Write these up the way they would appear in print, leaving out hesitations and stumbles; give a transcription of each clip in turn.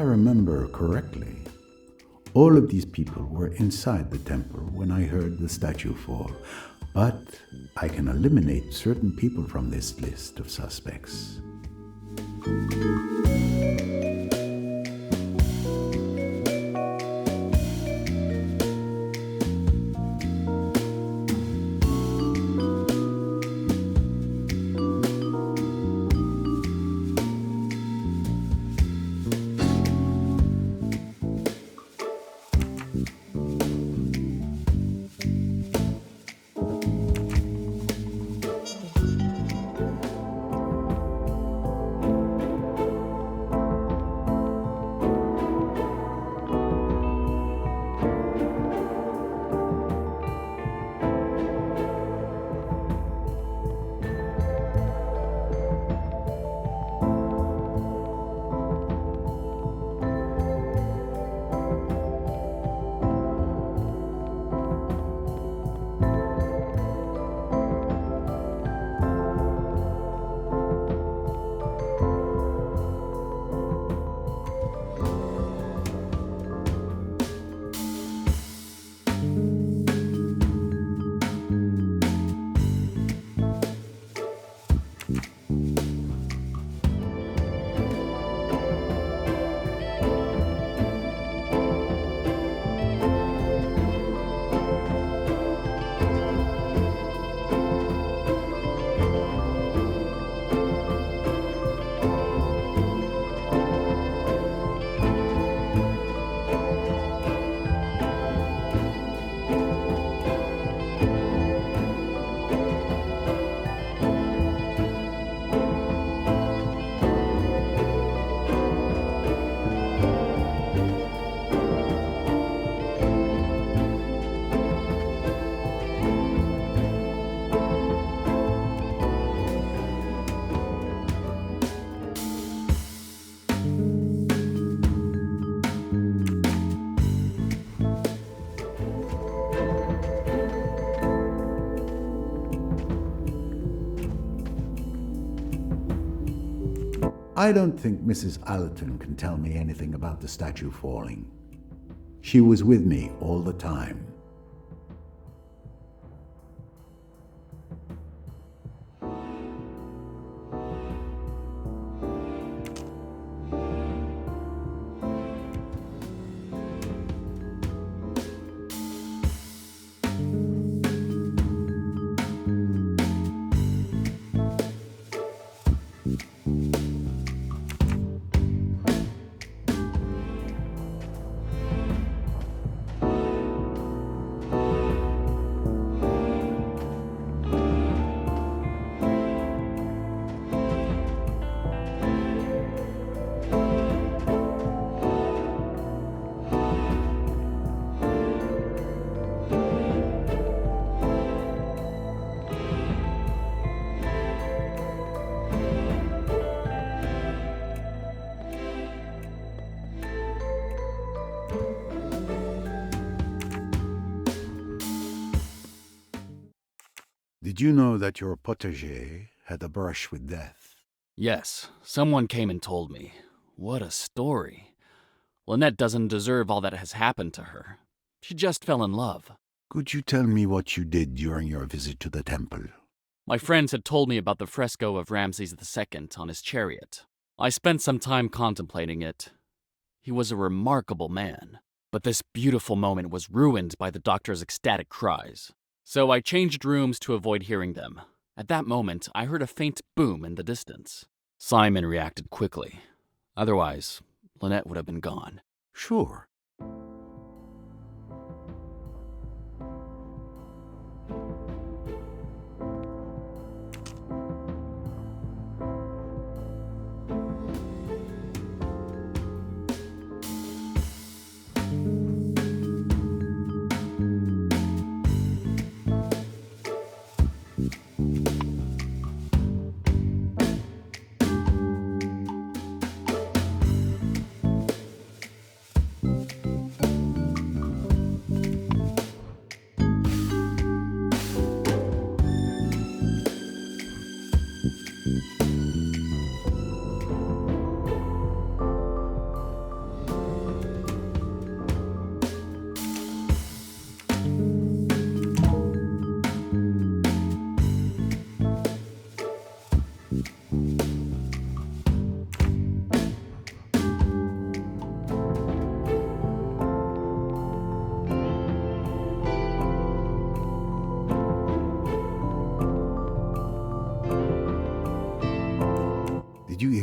remember correctly, all of these people were inside the temple when I heard the statue fall, but I can eliminate certain people from this list of suspects. I don't think Mrs. Allerton can tell me anything about the statue falling. She was with me all the time. Did you know that your potager had a brush with death? Yes, someone came and told me. What a story. Lynette doesn't deserve all that has happened to her. She just fell in love. Could you tell me what you did during your visit to the temple? My friends had told me about the fresco of Ramses II on his chariot. I spent some time contemplating it. He was a remarkable man, but this beautiful moment was ruined by the doctor's ecstatic cries. So I changed rooms to avoid hearing them. At that moment, I heard a faint boom in the distance. Simon reacted quickly. Otherwise, Lynette would have been gone. Sure.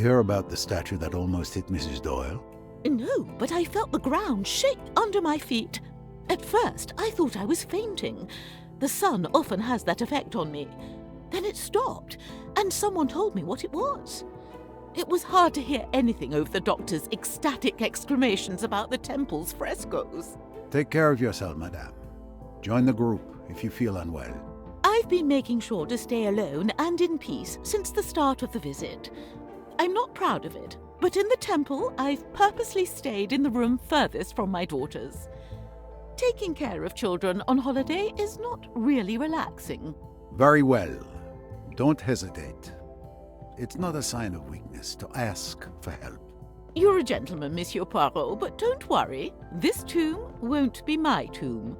hear about the statue that almost hit Mrs. Doyle? No, but I felt the ground shake under my feet. At first, I thought I was fainting. The sun often has that effect on me. Then it stopped, and someone told me what it was. It was hard to hear anything over the doctor's ecstatic exclamations about the temple's frescoes. Take care of yourself, madame. Join the group if you feel unwell. I've been making sure to stay alone and in peace since the start of the visit. I'm not proud of it, but in the temple, I've purposely stayed in the room furthest from my daughters. Taking care of children on holiday is not really relaxing. Very well. Don't hesitate. It's not a sign of weakness to ask for help. You're a gentleman, Monsieur Poirot, but don't worry. This tomb won't be my tomb.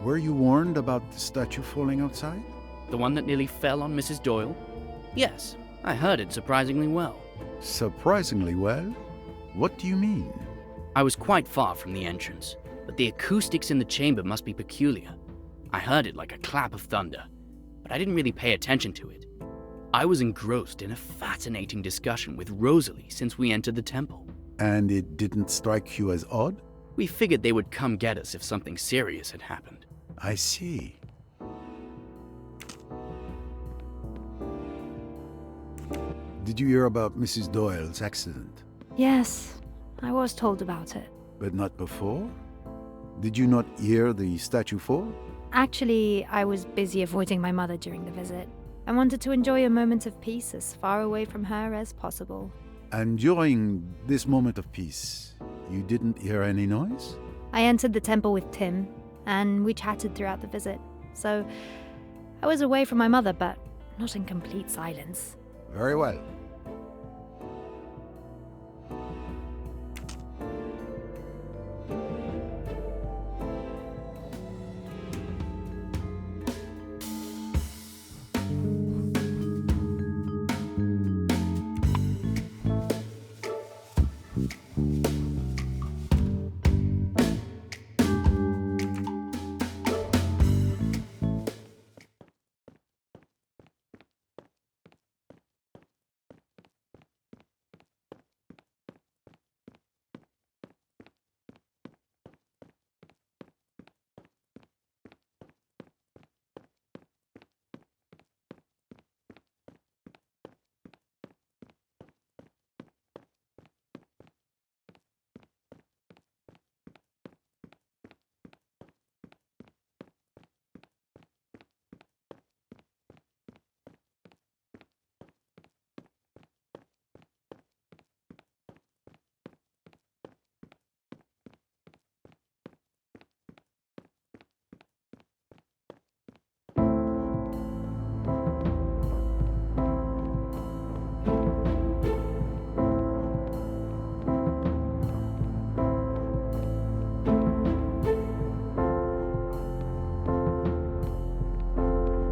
Were you warned about the statue falling outside? The one that nearly fell on Mrs. Doyle? Yes, I heard it surprisingly well. Surprisingly well? What do you mean? I was quite far from the entrance, but the acoustics in the chamber must be peculiar. I heard it like a clap of thunder, but I didn't really pay attention to it. I was engrossed in a fascinating discussion with Rosalie since we entered the temple. And it didn't strike you as odd? We figured they would come get us if something serious had happened. I see. Did you hear about Mrs. Doyle's accident? Yes, I was told about it. But not before? Did you not hear the statue fall? Actually, I was busy avoiding my mother during the visit. I wanted to enjoy a moment of peace as far away from her as possible. And during this moment of peace, you didn't hear any noise? I entered the temple with Tim, and we chatted throughout the visit. So, I was away from my mother, but not in complete silence. Very well.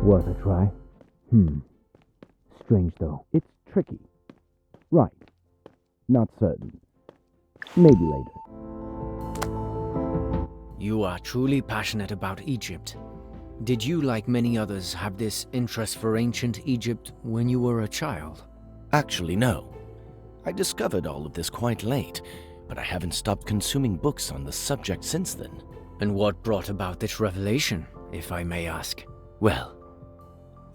Worth a try. Strange though. It's tricky. Right. Not certain. Maybe later. You are truly passionate about Egypt. Did you, like many others, have this interest for ancient Egypt when you were a child? Actually, no. I discovered all of this quite late, but I haven't stopped consuming books on the subject since then. And what brought about this revelation, if I may ask? Well,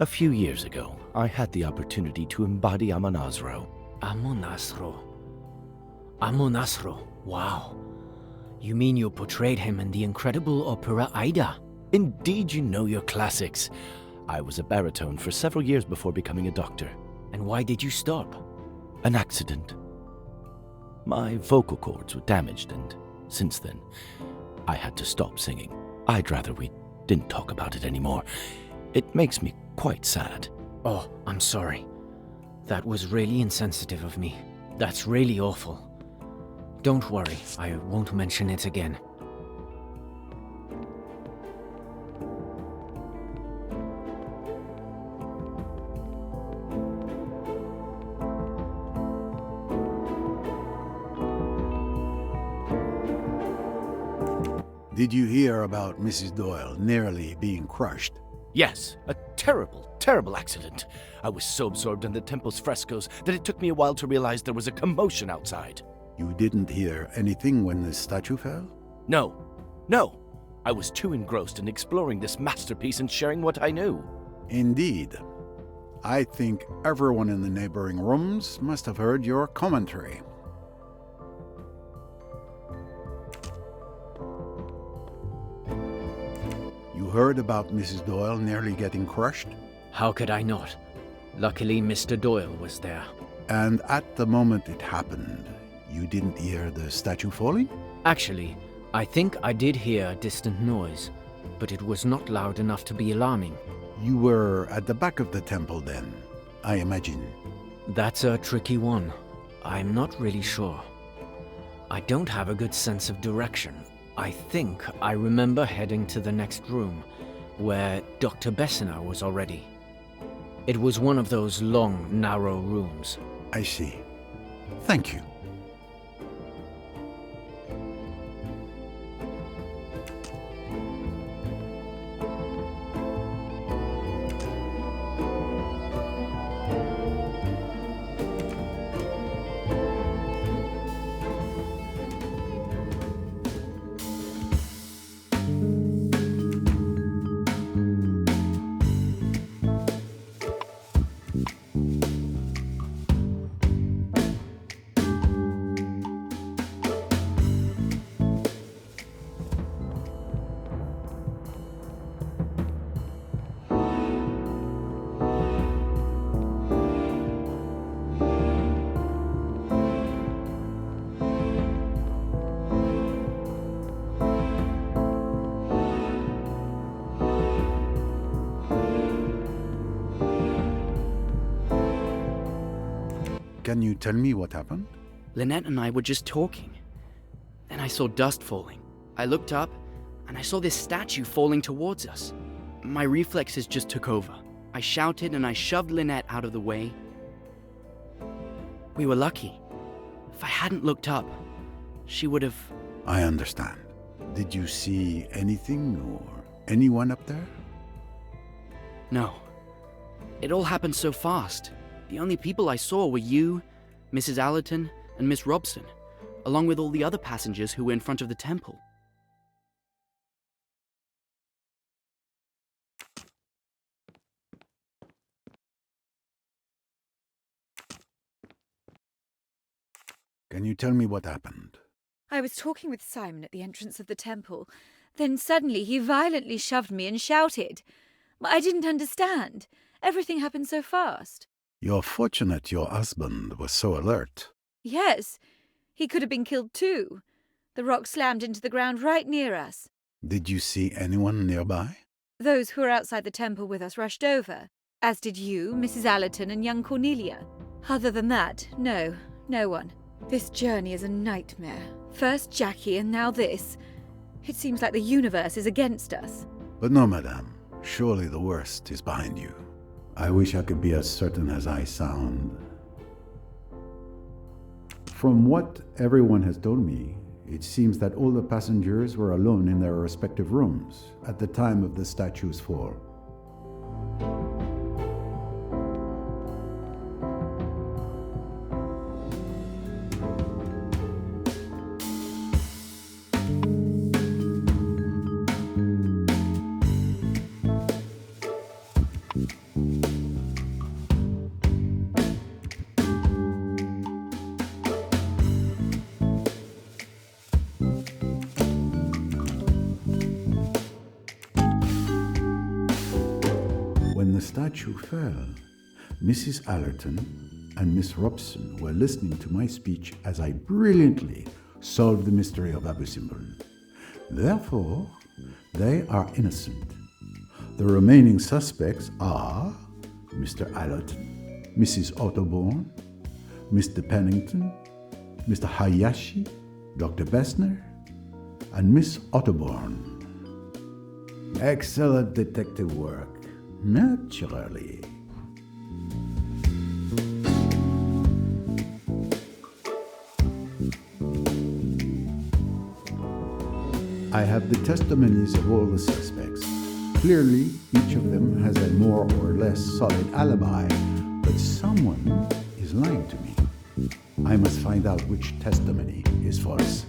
a few years ago, I had the opportunity to embody Amonasro. Amonasro. Amonasro. Wow. You mean you portrayed him in the incredible opera Aida? Indeed, you know your classics. I was a baritone for several years before becoming a doctor. And why did you stop? An accident. My vocal cords were damaged, and since then, I had to stop singing. I'd rather we didn't talk about it anymore. It makes me quite sad. Oh, I'm sorry. That was really insensitive of me. That's really awful. Don't worry, I won't mention it again. Did you hear about Mrs. Doyle nearly being crushed? Yes, a terrible, terrible accident. I was so absorbed in the temple's frescoes that it took me a while to realize there was a commotion outside. You didn't hear anything when the statue fell? No. I was too engrossed in exploring this masterpiece and sharing what I knew. Indeed. I think everyone in the neighboring rooms must have heard your commentary. You heard about Mrs. Doyle nearly getting crushed? How could I not? Luckily, Mr. Doyle was there. And at the moment it happened, you didn't hear the statue falling? Actually, I think I did hear a distant noise, but it was not loud enough to be alarming. You were at the back of the temple then, I imagine. That's a tricky one. I'm not really sure. I don't have a good sense of direction. I think I remember heading to the next room, where Dr. Bessner was already. It was one of those long, narrow rooms. I see. Thank you. Can you tell me what happened? Lynette and I were just talking. Then I saw dust falling. I looked up, and I saw this statue falling towards us. My reflexes just took over. I shouted and I shoved Lynette out of the way. We were lucky. If I hadn't looked up, she would have... I understand. Did you see anything or anyone up there? No. It all happened so fast. The only people I saw were you, Mrs. Allerton, and Miss Robson, along with all the other passengers who were in front of the temple. Can you tell me what happened? I was talking with Simon at the entrance of the temple. Then suddenly he violently shoved me and shouted. I didn't understand. Everything happened so fast. You're fortunate your husband was so alert. Yes, he could have been killed too. The rock slammed into the ground right near us. Did you see anyone nearby? Those who were outside the temple with us rushed over, as did you, Mrs. Allerton, and young Cornelia. Other than that, no one. This journey is a nightmare. First Jackie and now this. It seems like the universe is against us. But no, madame. Surely the worst is behind you. I wish I could be as certain as I sound. From what everyone has told me, it seems that all the passengers were alone in their respective rooms at the time of the statue's fall. statue fell, Mrs. Allerton and Miss Robson were listening to my speech as I brilliantly solved the mystery of Abu Simbel. Therefore, they are innocent. The remaining suspects are Mr. Allerton, Mrs. Otterborn, Mr. Pennington, Mr. Hayashi, Dr. Bessner, and Miss Otterborn. Excellent detective work, naturally. I have the testimonies of all the suspects. Clearly, each of them has a more or less solid alibi, but someone is lying to me. I must find out which testimony is false.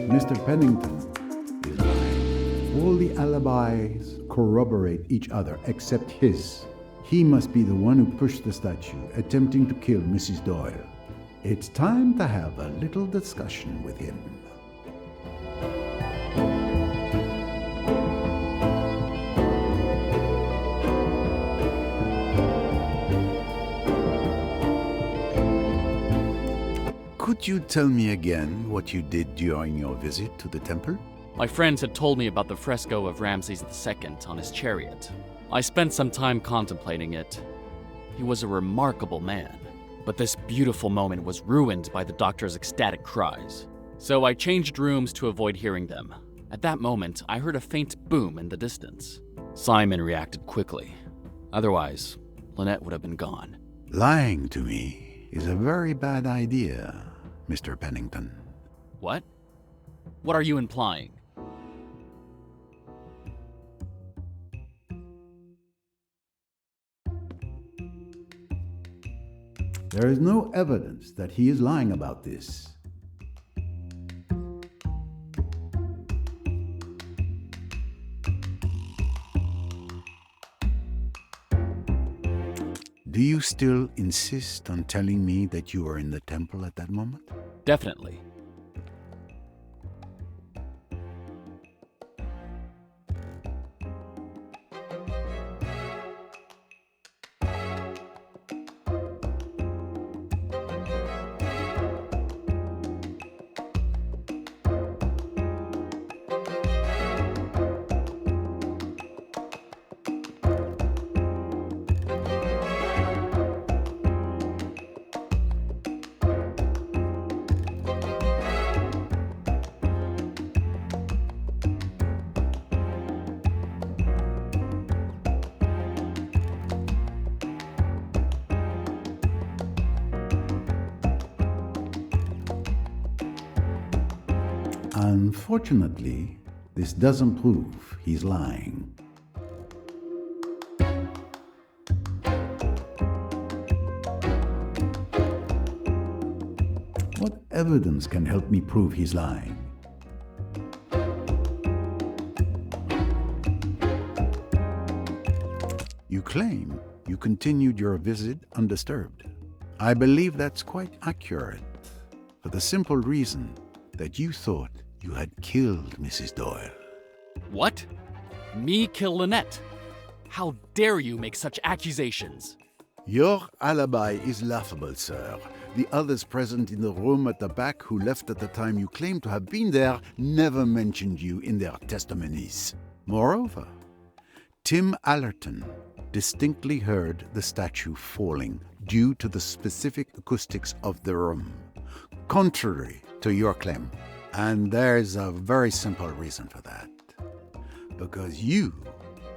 Mr. Pennington is lying. All the alibis corroborate each other except his. He must be the one who pushed the statue, attempting to kill Mrs. Doyle. It's time to have a little discussion with him. Could you tell me again what you did during your visit to the temple? My friends had told me about the fresco of Ramses II on his chariot. I spent some time contemplating it. He was a remarkable man, but this beautiful moment was ruined by the doctor's ecstatic cries. So I changed rooms to avoid hearing them. At that moment, I heard a faint boom in the distance. Simon reacted quickly. Otherwise, Lynette would have been gone. Lying to me is a very bad idea, Mr. Pennington. What? What are you implying? There is no evidence that he is lying about this. Do you still insist on telling me that you were in the temple at that moment? Definitely. Unfortunately, this doesn't prove he's lying. What evidence can help me prove he's lying? You claim you continued your visit undisturbed. I believe that's quite accurate, for the simple reason that you thought you had killed Mrs. Doyle. What? Me kill Lynette? How dare you make such accusations? Your alibi is laughable, sir. The others present in the room at the back who left at the time you claim to have been there never mentioned you in their testimonies. Moreover, Tim Allerton distinctly heard the statue falling due to the specific acoustics of the room, contrary to your claim. And there's a very simple reason for that. Because you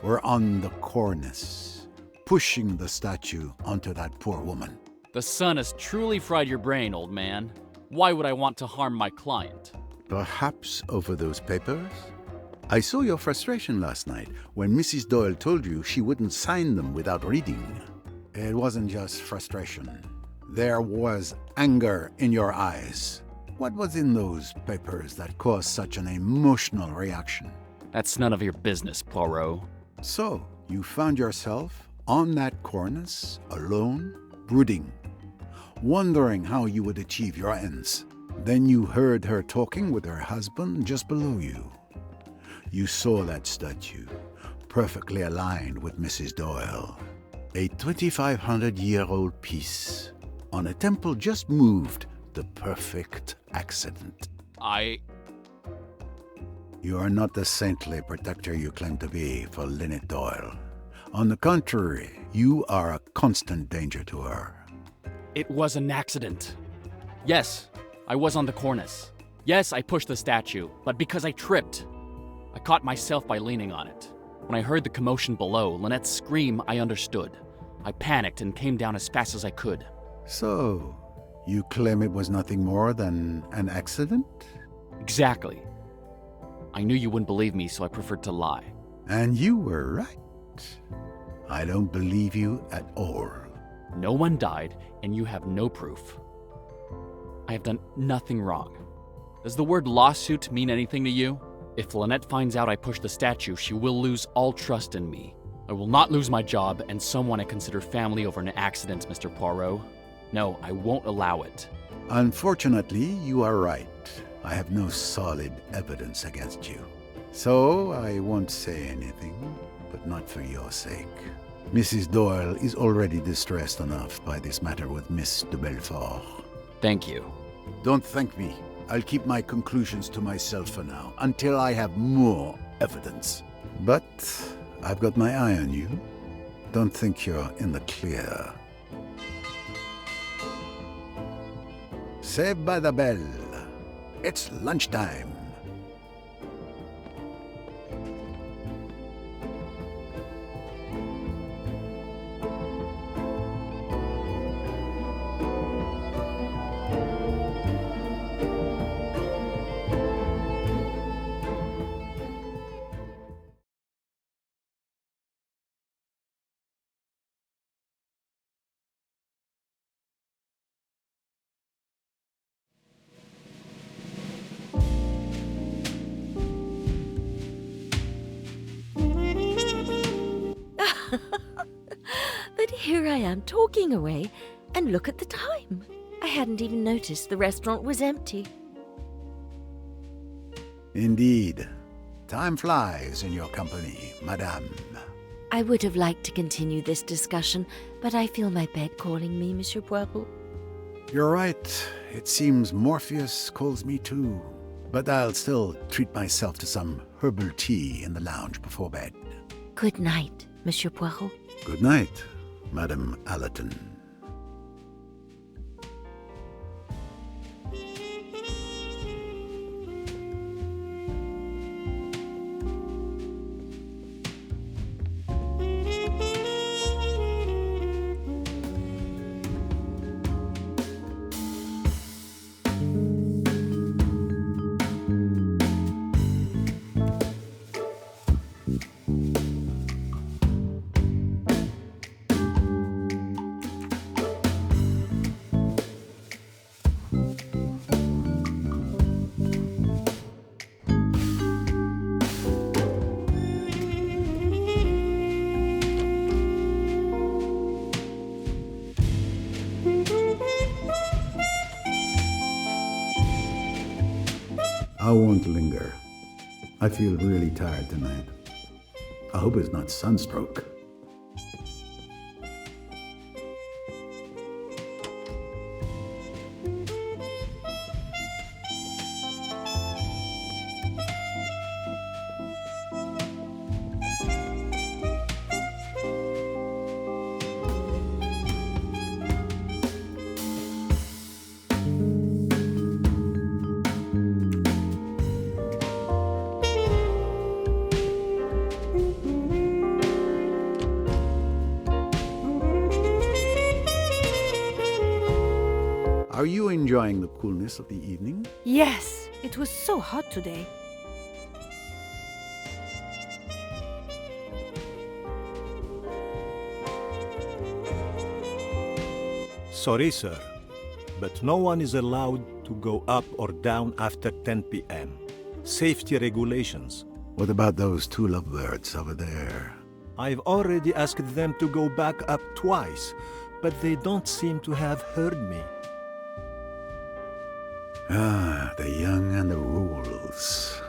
were on the cornice, pushing the statue onto that poor woman. The sun has truly fried your brain, old man. Why would I want to harm my client? Perhaps over those papers? I saw your frustration last night when Mrs. Doyle told you she wouldn't sign them without reading. It wasn't just frustration. There was anger in your eyes. What was in those papers that caused such an emotional reaction? That's none of your business, Poirot. So, you found yourself on that cornice, alone, brooding, wondering how you would achieve your ends. Then you heard her talking with her husband just below you. You saw that statue, perfectly aligned with Mrs. Doyle. A 2,500-year-old piece on a temple just moved. The perfect accident. You are not the saintly protector you claim to be for Lynette Doyle. On the contrary, you are a constant danger to her. It was an accident. Yes, I was on the cornice. Yes, I pushed the statue, but because I tripped. I caught myself by leaning on it. When I heard the commotion below, Lynette's scream, I understood. I panicked and came down as fast as I could. So, you claim it was nothing more than an accident? Exactly. I knew you wouldn't believe me, so I preferred to lie. And you were right. I don't believe you at all. No one died, and you have no proof. I have done nothing wrong. Does the word lawsuit mean anything to you? If Lynette finds out I pushed the statue, she will lose all trust in me. I will not lose my job and someone I consider family over an accident, Mr. Poirot. No, I won't allow it. Unfortunately, you are right. I have no solid evidence against you. So I won't say anything, but not for your sake. Mrs. Doyle is already distressed enough by this matter with Miss de Belfort. Thank you. Don't thank me. I'll keep my conclusions to myself for now, until I have more evidence. But I've got my eye on you. Don't think you're in the clear. Saved by the bell. It's lunchtime. But here I am talking away, and look at the time. I hadn't even noticed the restaurant was empty. Indeed. Time flies in your company, madame. I would have liked to continue this discussion, but I feel my bed calling me, Monsieur Poirot. You're right. It seems Morpheus calls me too. But I'll still treat myself to some herbal tea in the lounge before bed. Good night, Monsieur Poirot. Good night, Madame Allerton. I won't linger. I feel really tired tonight. I hope it's not sunstroke. Are you enjoying the coolness of the evening? Yes, it was so hot today. Sorry, sir, but no one is allowed to go up or down after 10 p.m. Safety regulations. What about those two lovebirds over there? I've already asked them to go back up twice, but they don't seem to have heard me. Ah, the young and the rules.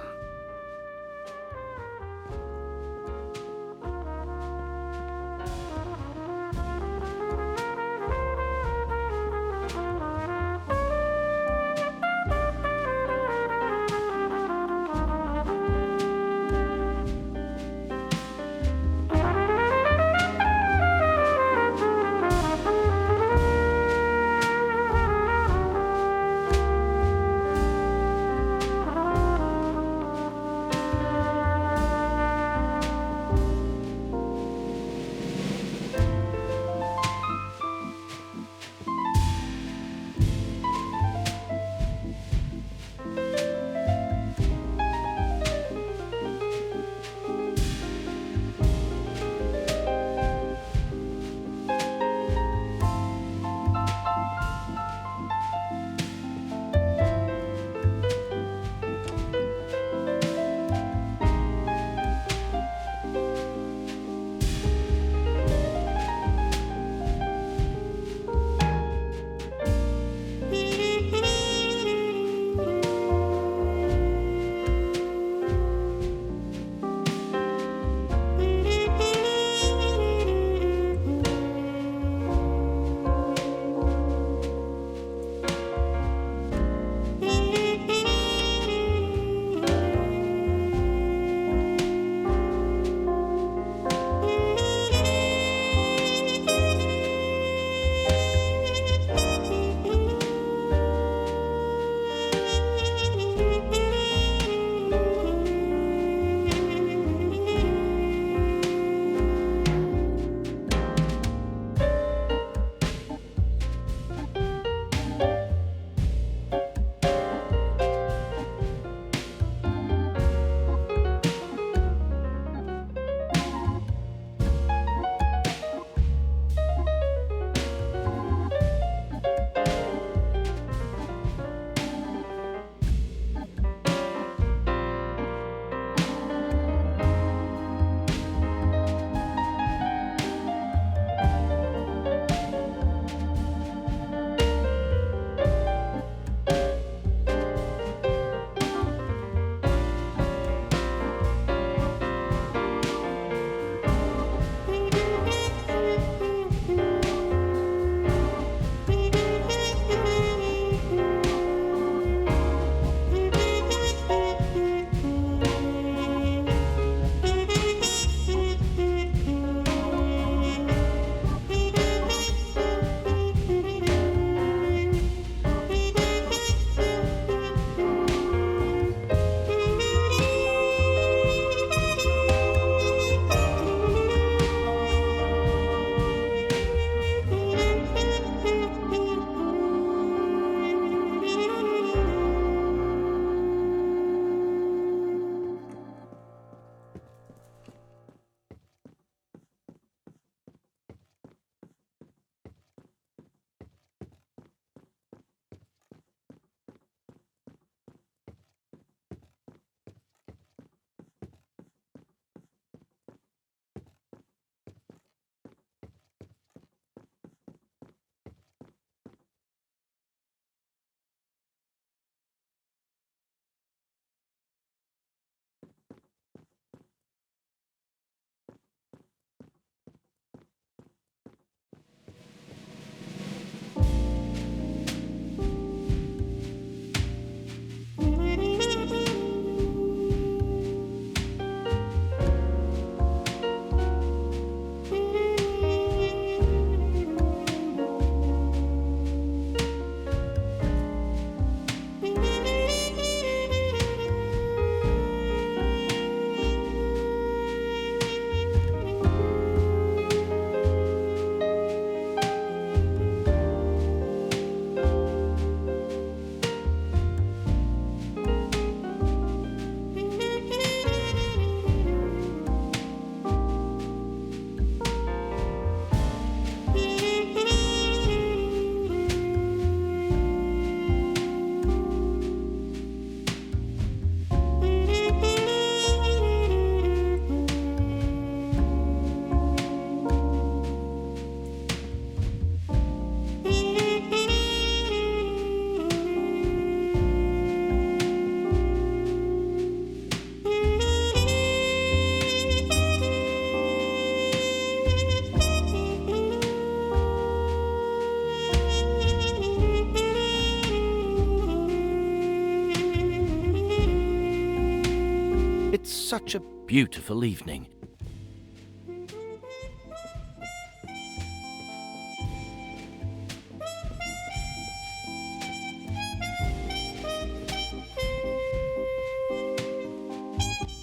It's such a beautiful evening.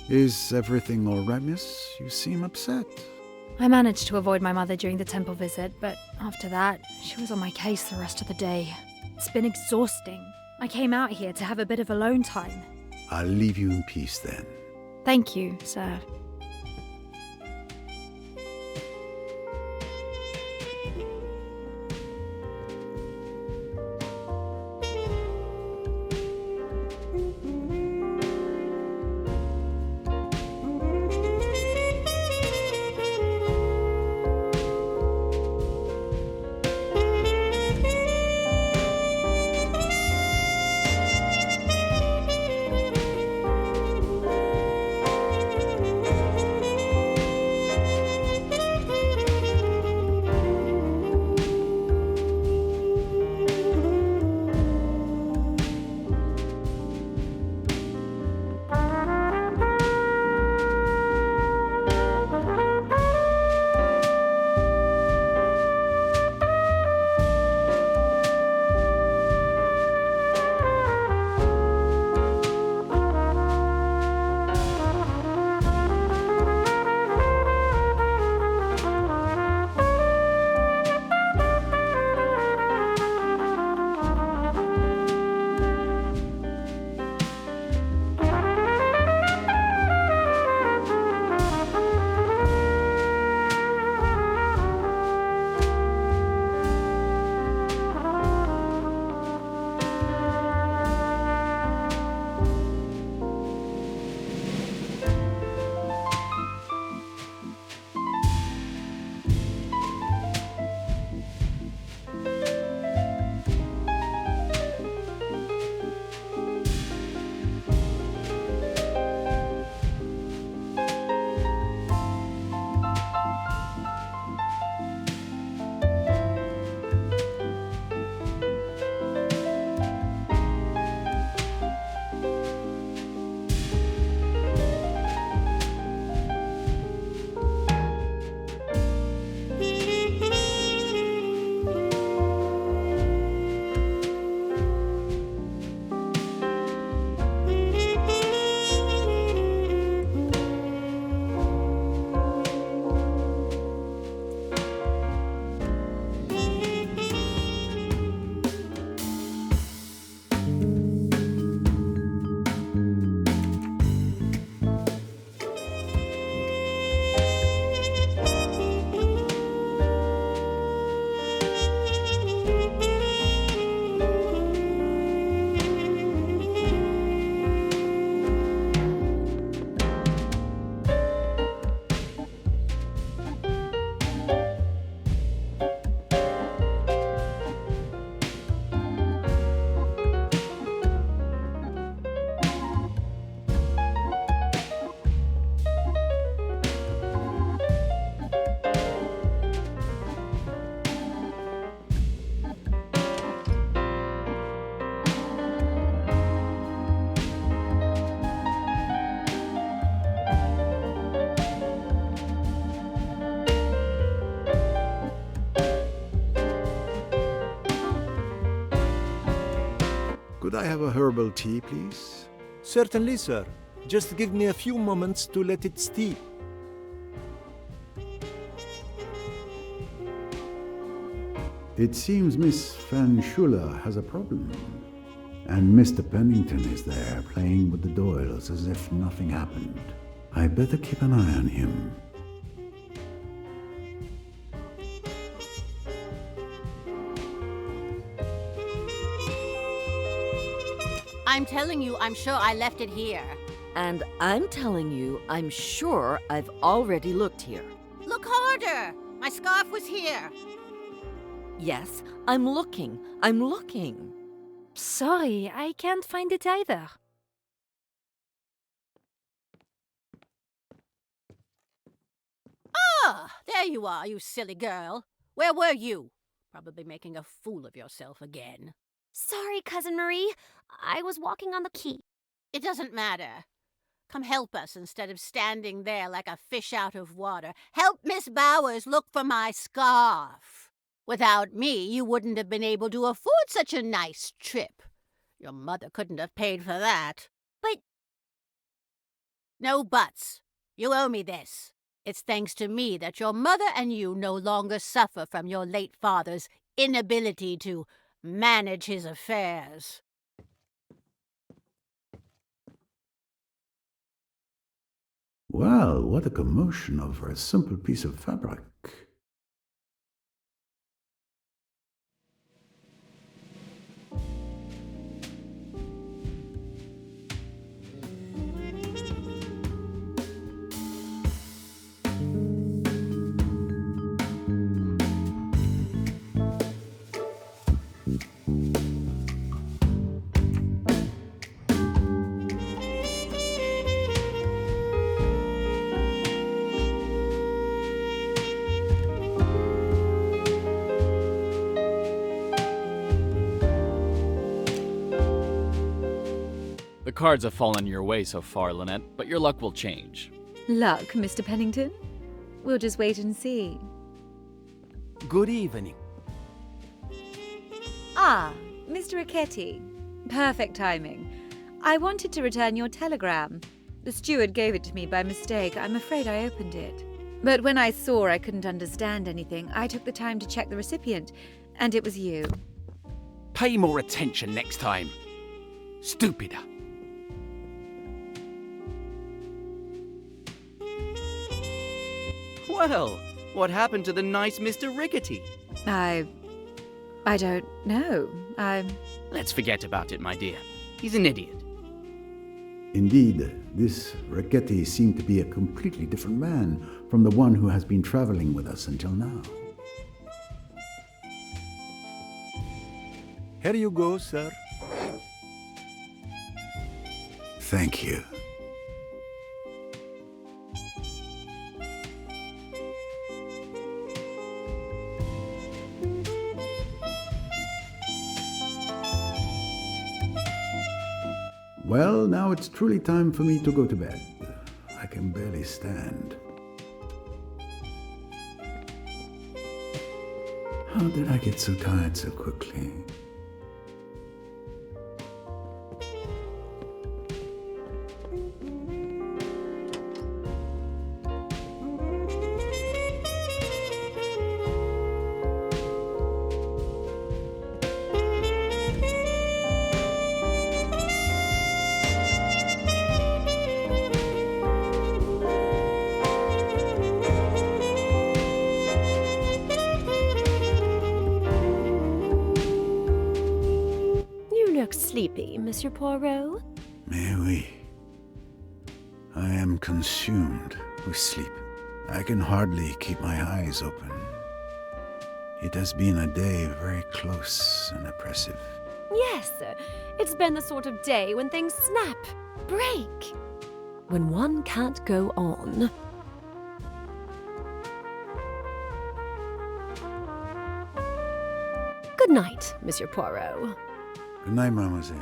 Is everything all right, miss? You seem upset. I managed to avoid my mother during the temple visit, but after that, she was on my case the rest of the day. It's been exhausting. I came out here to have a bit of alone time. I'll leave you in peace then. Thank you, sir. Could I have a herbal tea, please? Certainly, sir. Just give me a few moments to let it steep. It seems Miss Van Schuler has a problem. And Mr. Pennington is there, playing with the Doyles as if nothing happened. I better keep an eye on him. I'm telling you, I'm sure I left it here. And I'm telling you, I'm sure I've already looked here. Look harder! My scarf was here. Yes, I'm looking. I'm looking. Sorry, I can't find it either. Ah, there you are, you silly girl. Where were you? Probably making a fool of yourself again. Sorry, Cousin Marie. I was walking on the quay. It doesn't matter. Come help us instead of standing there like a fish out of water. Help Miss Bowers look for my scarf. Without me, you wouldn't have been able to afford such a nice trip. Your mother couldn't have paid for that. But... No buts. You owe me this. It's thanks to me that your mother and you no longer suffer from your late father's inability to manage his affairs. Well, what a commotion over a simple piece of fabric. The cards have fallen your way so far, Lynette, but your luck will change. Luck, Mr. Pennington? We'll just wait and see. Good evening. Ah, Mr. Ricchetti. Perfect timing. I wanted to return your telegram. The steward gave it to me by mistake. I'm afraid I opened it. But when I saw I couldn't understand anything, I took the time to check the recipient, and it was you. Pay more attention next time. Stupider. Well, what happened to the nice Mr. Rickety? I don't know. Let's forget about it, my dear. He's an idiot. Indeed, this Riquetti seemed to be a completely different man from the one who has been traveling with us until now. Here you go, sir. Thank you. Well, now it's truly time for me to go to bed. I can barely stand. How did I get so tired so quickly? Sleepy, Monsieur Poirot? Mais oui. I am consumed with sleep. I can hardly keep my eyes open. It has been a day very close and oppressive. Yes, it's been the sort of day when things snap, break. When one can't go on. Good night, Monsieur Poirot. Good night, mademoiselle.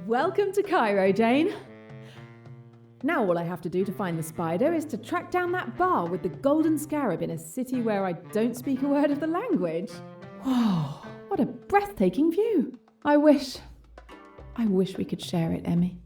Welcome to Cairo, Jane. Now all I have to do to find the spider is to track down that bar with the golden scarab in a city where I don't speak a word of the language. Whoa, what a breathtaking view. I wish we could share it, Emmy.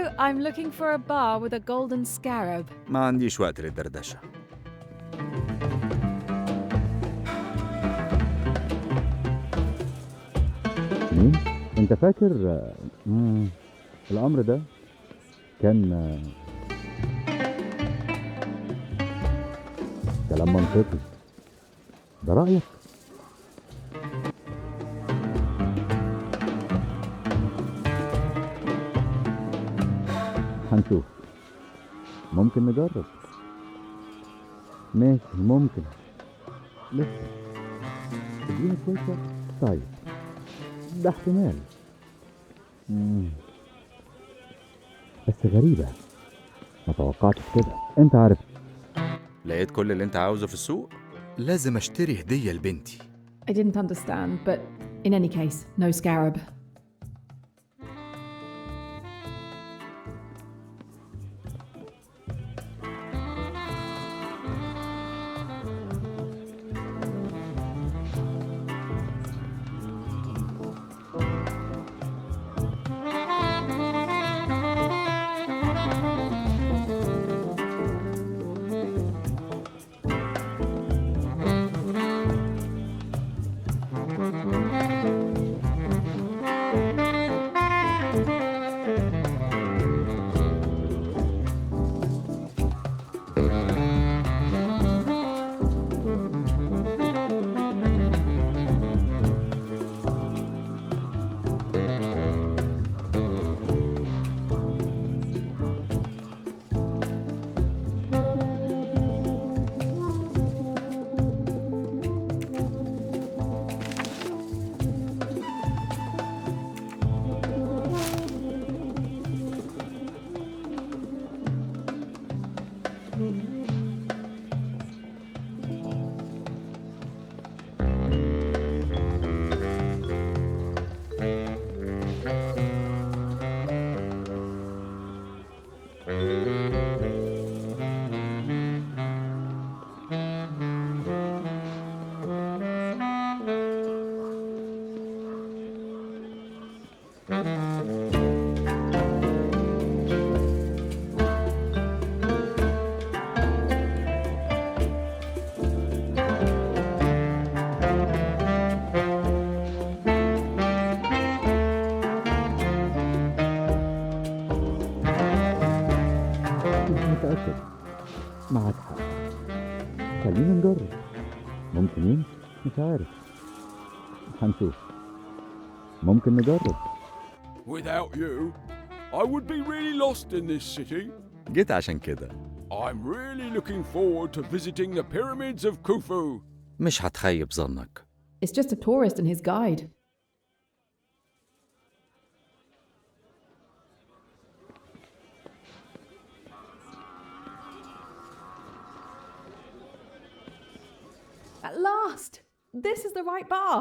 Hello, I'm looking for a bar with a golden scarab. ما عنديش وقت للدردشة. مين؟ انت فاكر الامر ده كان كلام منطقي. ده رأيك؟ هنشوف. ممكن نجرب. ماشي ممكن. لسه ادينا شوية وقت. طيب ده احتمال. بس غريبة، ما توقعتش كده. انت عارف لقيت كل اللي انت عاوزه في السوق؟ لازم اشتري هدية لبنتي. I didn't understand, but in any case, no scarab. متأكد. معك حق. خلينا نجرب. ممكن يمشي. مش عارف. هنشوف. ممكن نجرب. Without you, I would be really lost in this city. جيت عشان كده. I'm really looking forward to visiting the pyramids of Khufu. مش هتخيب ظنك. It's just a tourist and his guide. At last! This is the right bar!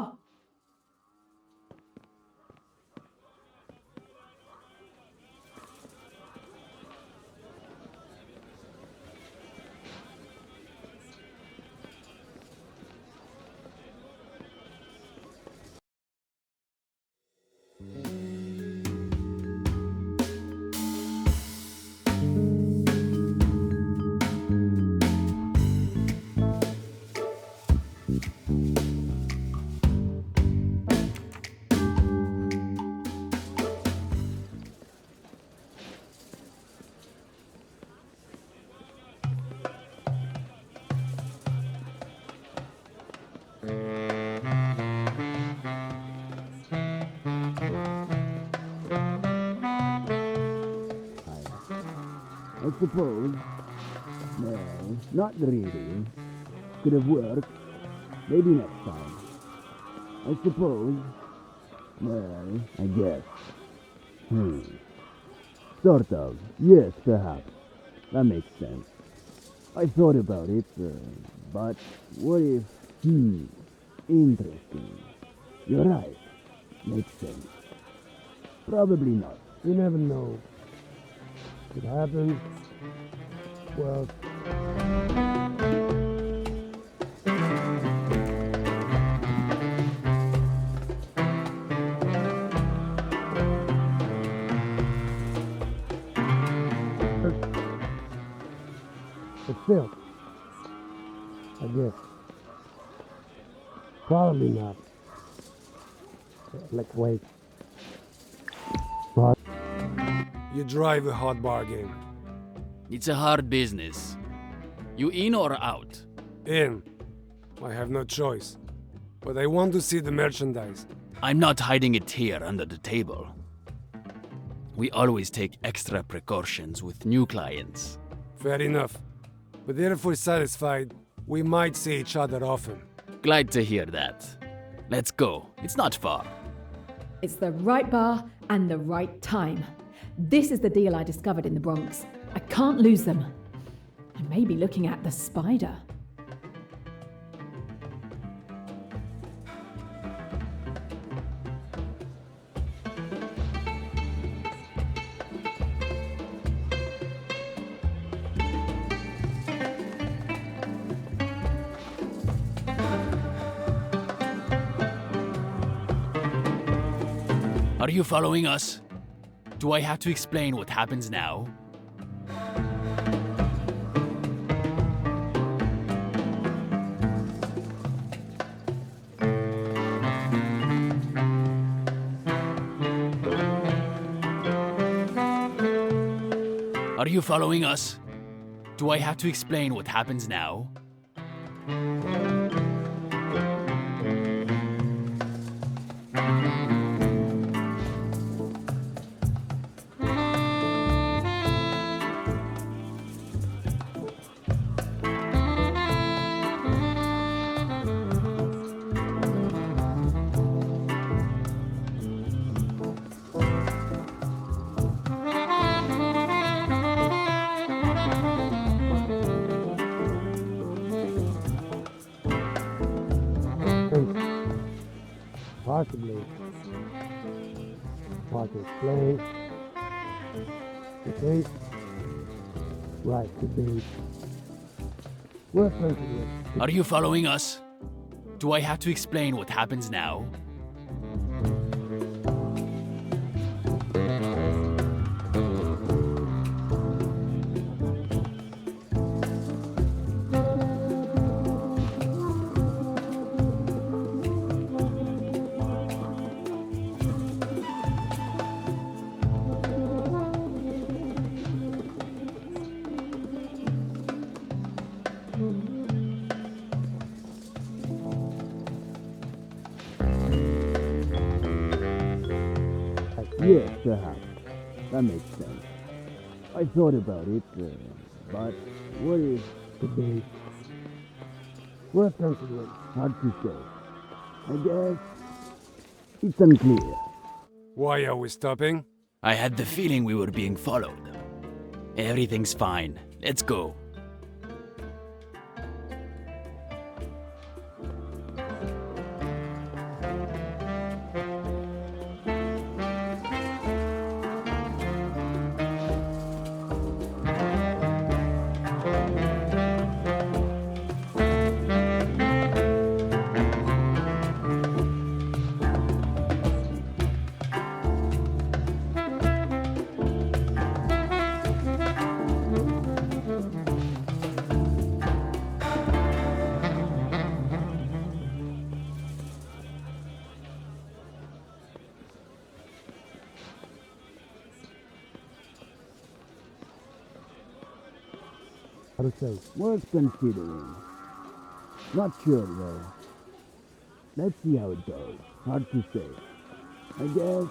I suppose. No, not really. Could have worked. Maybe next time. I suppose. Well, I guess. Sort of. Yes, perhaps. That makes sense. I thought about it, but what if... Interesting. You're right. Makes sense. Probably not. You never know. It happens. Well... But still, I guess. Probably not. Let's wait. What? You drive a hard bargain. It's a hard business. You in or out? In. I have no choice. But I want to see the merchandise. I'm not hiding it here under the table. We always take extra precautions with new clients. Fair enough. But if we're satisfied, we might see each other often. Glad to hear that. Let's go. It's not far. It's the right bar and the right time. This is the deal I discovered in the Bronx. I can't lose them. I may be looking at the spider. Are you following us? Do I have to explain what happens now? Are you following us? Do I have to explain what happens now? Possibly. Hard to explain. The case. Right, the case. We're sensitive. Are you following us? Do I have to explain what happens now? Yes, perhaps. That makes sense. I thought about it, but what is the case? We're sensitive. Hard to say. I guess it's unclear. Why are we stopping? I had the feeling we were being followed. Everything's fine. Let's go. How to say? Worth considering. Not sure though. Let's see how it goes. Hard to say. I guess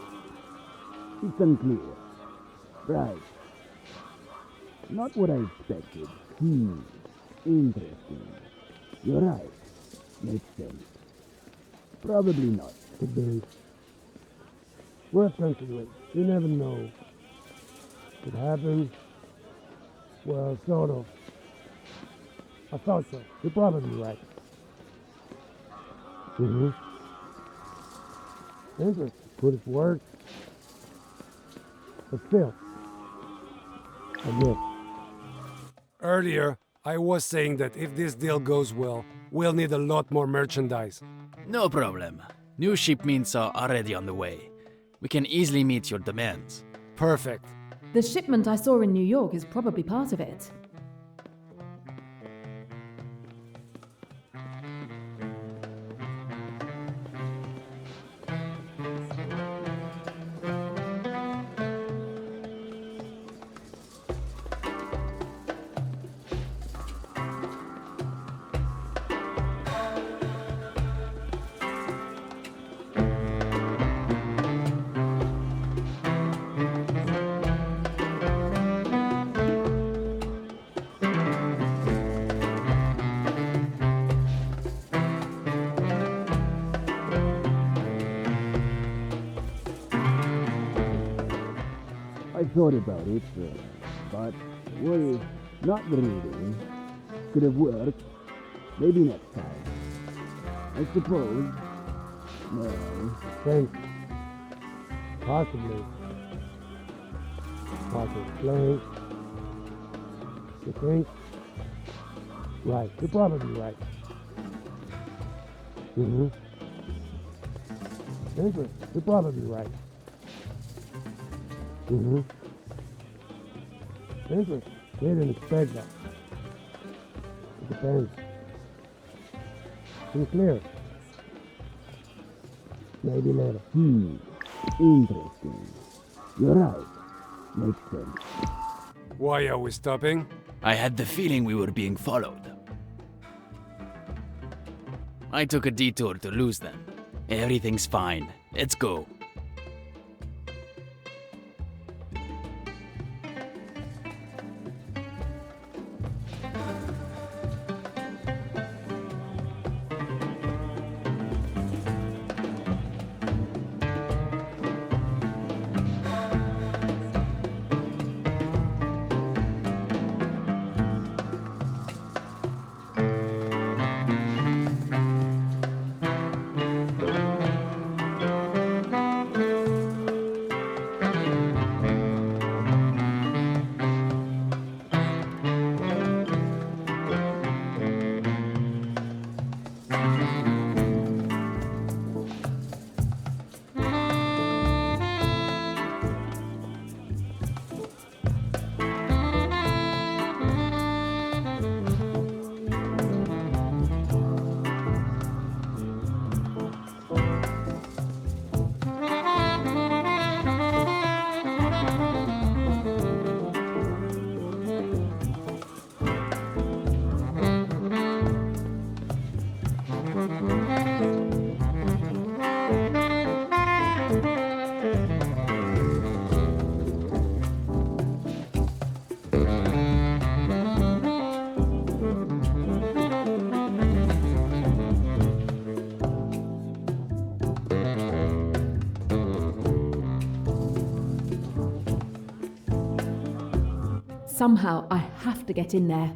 it's unclear. Right. Not what I expected. Interesting. You're right. Makes sense. Probably not. Could be. Worth considering. You never know. It happens. Well, sort of. I thought so. You're probably right. Interesting. Could it work? But still, I guess. Earlier, I was saying that if this deal goes well, we'll need a lot more merchandise. No problem. New shipments are already on the way. We can easily meet your demands. Perfect. The shipment I saw in New York is probably part of it. I thought about it, but, well, not really. Could have worked. Maybe next time. I suppose. No. Thanks. Possibly. Hard to explain. You think? Right. You're probably right. Mm-hmm. Interesting. You're probably right. Mm-hmm. Interesting. They didn't expect that. It depends. Unclear. Maybe later. Interesting. You're right. Makes sense. Why are we stopping? I had the feeling we were being followed. I took a detour to lose them. Everything's fine. Let's go. Somehow I have to get in there.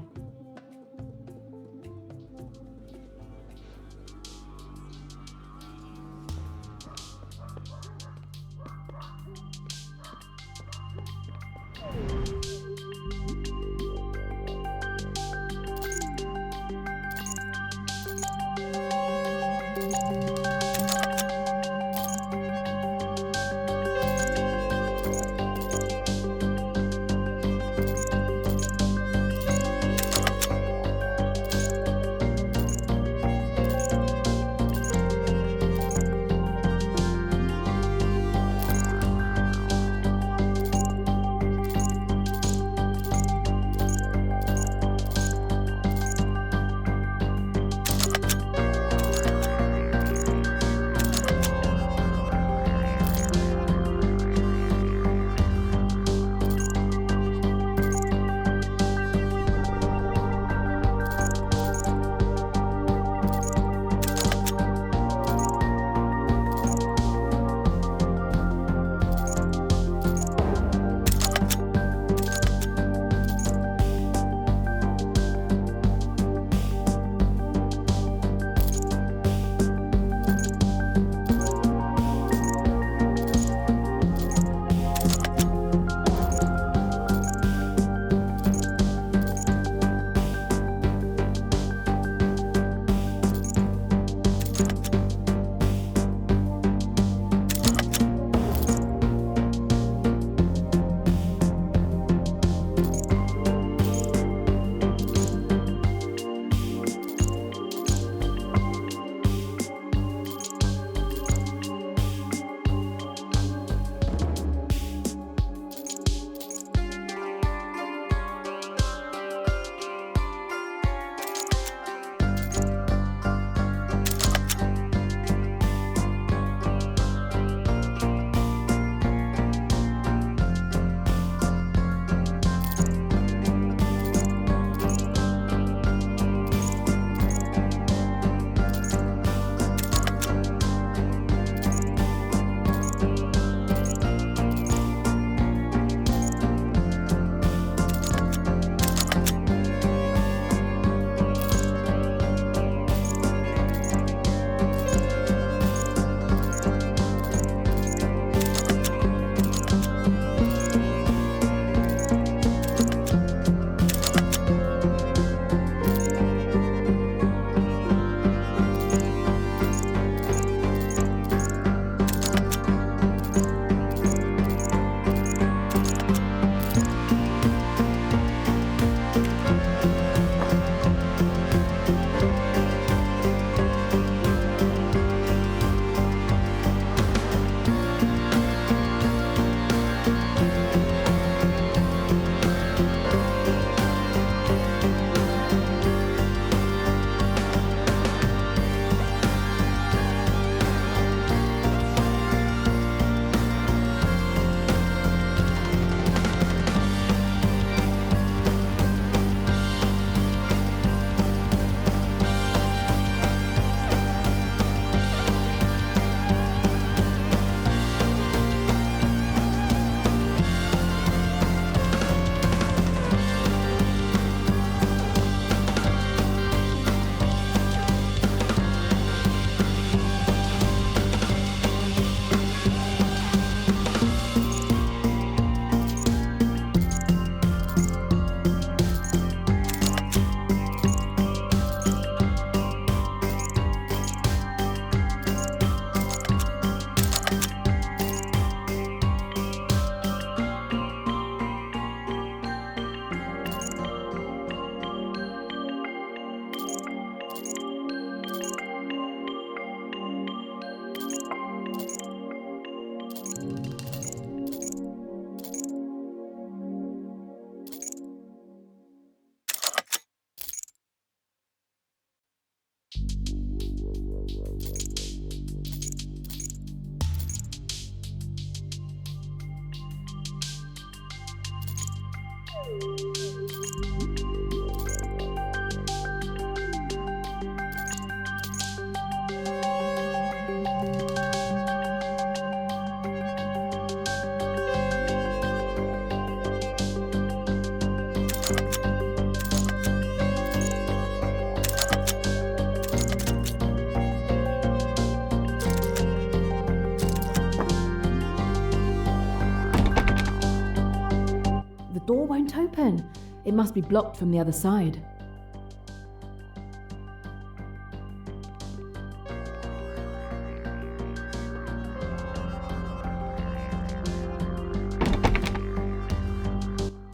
The door won't open. It must be blocked from the other side.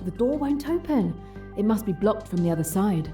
The door won't open. It must be blocked from the other side.